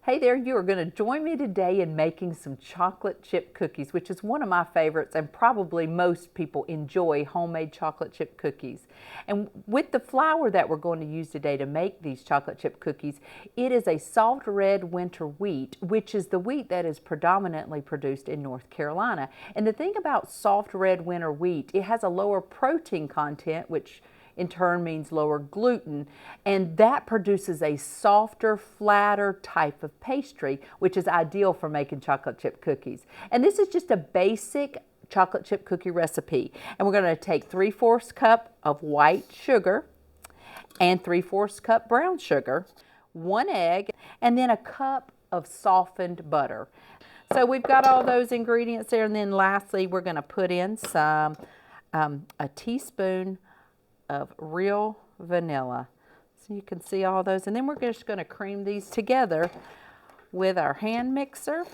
Hey there, you are going to join me today in making some chocolate chip cookies, which is one of my favorites, and probably most people enjoy homemade chocolate chip cookies. And with the flour that we're going to use today to make these chocolate chip cookies, it is a soft red winter wheat, which is the wheat that is predominantly produced in North Carolina. And the thing about soft red winter wheat, it has a lower protein content, which in turn means lower gluten, and that produces a softer, flatter type of pastry, which is ideal for making chocolate chip cookies. And this is just a basic chocolate chip cookie recipe. And we're going to take 3/4 cup of white sugar and 3/4 cup brown sugar, 1 egg, and then a cup of softened butter. So we've got all those ingredients there, and then lastly we're going to put in some a teaspoon of real vanilla. So you can see all those, and then we're just going to cream these together with our hand mixer.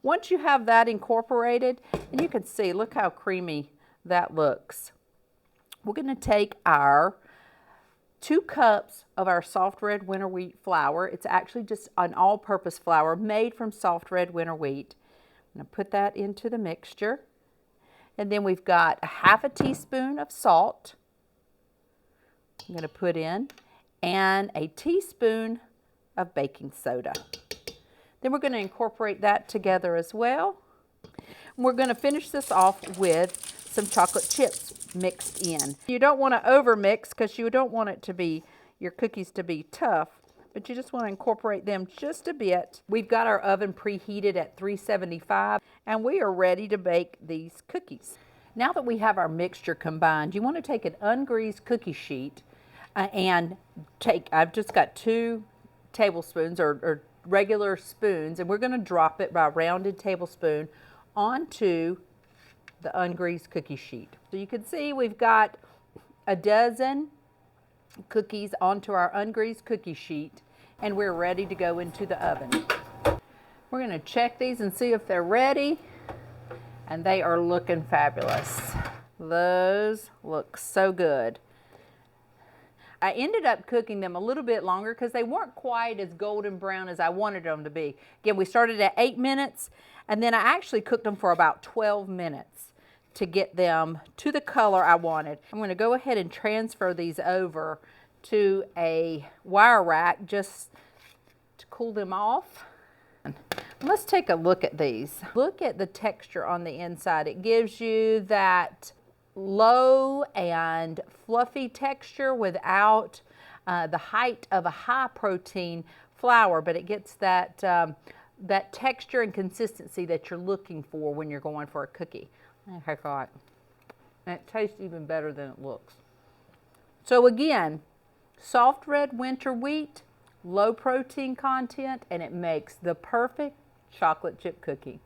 Once you have that incorporated, and you can see, look how creamy that looks. We're going to take our 2 cups of our soft red winter wheat flour. It's actually just an all-purpose flour made from soft red winter wheat. I'm going to put that into the mixture. And then we've got a 1/2 teaspoon of salt I'm going to put in, and a teaspoon of baking soda. Then we're going to incorporate that together as well. And we're going to finish this off with some chocolate chips mixed in. You don't want to over mix because you don't want it to be, your cookies to be tough, but you just want to incorporate them just a bit. We've got our oven preheated at 375, and we are ready to bake these cookies. Now that we have our mixture combined, you want to take an ungreased cookie sheet and I've just got 2 tablespoons or regular spoons, and we're going to drop it by a rounded tablespoon onto the ungreased cookie sheet. So you can see we've got a dozen cookies onto our ungreased cookie sheet, and we're ready to go into the oven. We're going to check these and see if they're ready, and they are looking fabulous. Those look so good. I ended up cooking them a little bit longer because they weren't quite as golden brown as I wanted them to be. Again, we started at 8 minutes, and then I actually cooked them for about 12 minutes to get them to the color I wanted. I'm going to go ahead and transfer these over to a wire rack just to cool them off. Let's take a look at these. Look at the texture on the inside. It gives you that low and fluffy texture without the height of a high protein flour, but it gets that that texture and consistency that you're looking for when you're going for a cookie. Okay, God. And it tastes even better than it looks. So again, soft red winter wheat, low protein content, and it makes the perfect chocolate chip cookie.